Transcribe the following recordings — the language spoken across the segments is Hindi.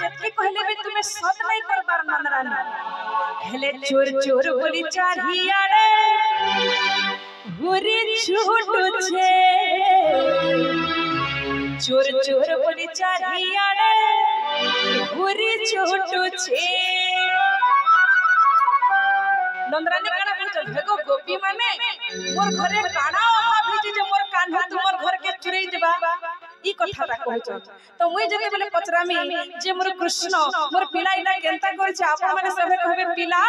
जतके कहले भी तुम्हें सद नहीं करबार नंदरानी हेले चोर चोर बोली चारियाड़े हुरी छूटू छे चोर चोर बोली चारियाड़े हुरी छूटू छे नंदरानी काना कहछन हेगो गोपी माने मोर घरे काना अभाव हिजे जे मोर कान्हा तुमर घर के चुरई जबा ई कथाटा कहछन तो मुई जते बोले पचरामी जे मोर कृष्ण मोर पिला इना केनता करै छै आपन माने सबे कहबे पिला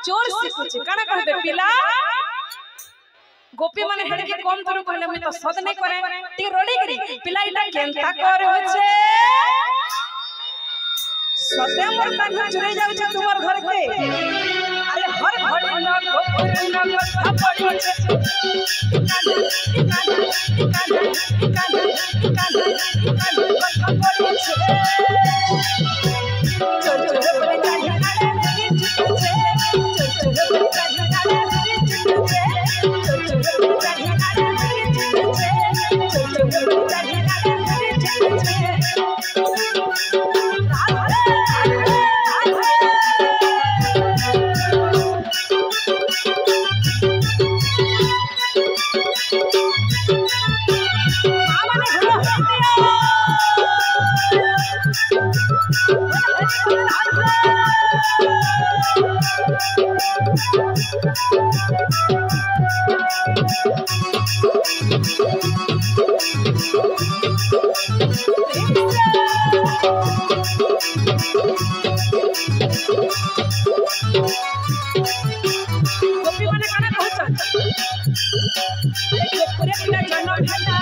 चोर सिखु छै काना कहबे पिला गोपी माने हेड के कम तरो कहले मुई तो सद नहीं करे ती रोडी करी पिला इना केनता करै छै सते मोर कान्हा चुरई जाउ छै तुमर घर के अरे हर घड़ी न गोपुर न कथा पड़ी छे कथा पड़ी छे चोर चोर बोले जाहि नारे छुटू छे चोर चोर बोले जाहि नारे छुटू छे चोर चोर बोले जाहि नारे छुटू छे चोर चोर बोले जाहि नारे छुटू छे गोपी माने काना कहछन गोपुरे पिला जन्म भेला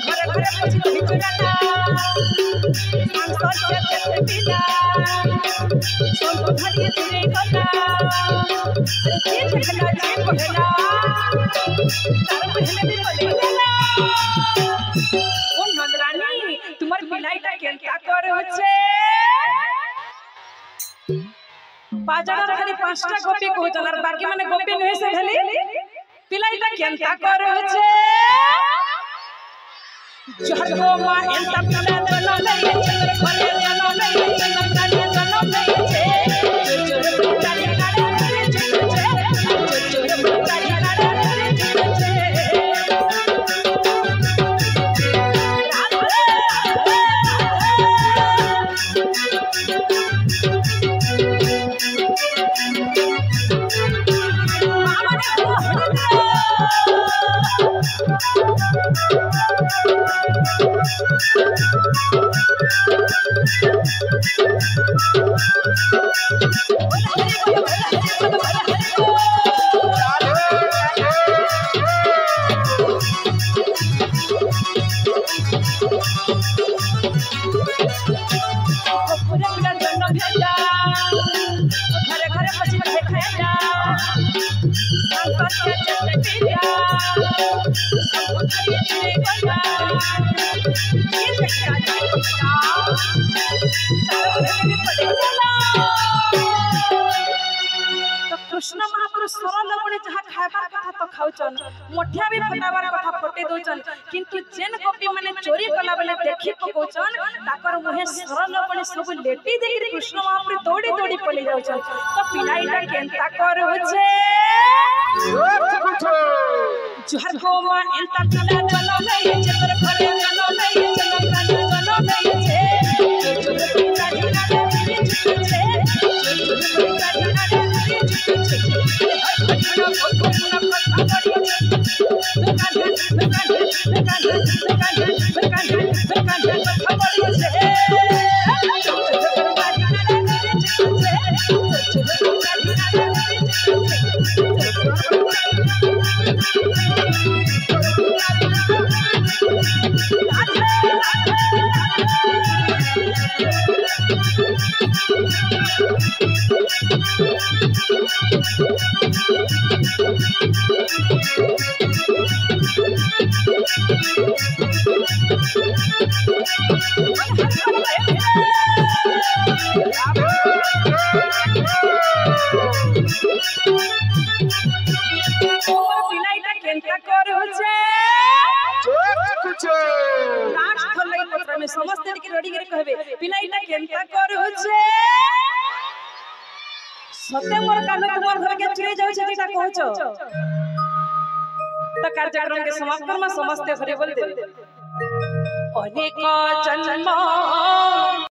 घरे घरे पछी भितराला सांसर के पिला सोन धरिए दूरे गला अरे जे देखला जे कहला तार पहले भी बोलेला ओ नंदरानी तुम्हार पिलाईटा केनता करे होछे बाजार खाली पांचटा गोपी कहछन और बाकी माने गोपी नहे से खाली पिलाईटा केनता करे होछे जहर गो मा एंता पिला जनो नहीं चंद्र घरे जनो नहीं चंद्र काने जनो नहीं छे चोर चोर पिटारी नारे छुटू छे चोर चोर पिटारी नारे छुटू छे घरे घरे पछी खेला संकट के पिया सब धरिए दूरे गला ये देखा जे कहला तार पहले भी पड़ेला तो कृष्ण महापुरुष सरल बने जहा खाइबार कथा तो खाउचन मोठिया भी फटाबार कथा फटे दोचन किंतु जेन गोपी माने चोरी कला बेले देखि पकोचन ताकर मुहे सरल बने सब लेटी देखि कृष्ण महापुरुष दौड़ी दौड़ी पले जाउचन तो पिलाईटा केनता कर होछे जुहर को मा एंता पिला जनो नहीं चंद्र घरे जनो नहीं चंद्र काने जनो नहीं छे चोर पिटारी नारे छुटू छे चोर पिटारी नारे छुटू छे घटना गोपुर न कथा पड़ी छे कान्हा कथा पड़ी छे चोर पिटारी नारे छुटू छे चोर पिटारी नारे छुटू छे आमे समस्त के रेडी करे कहबे पिलाईटा केनता करूछे सत्य मोर कान तुमर घर के चुरे जाउ छै जेटा कहछो त कार्यक्रम के समाप्त करमा समस्त घरे बोल दे अनेक जन्म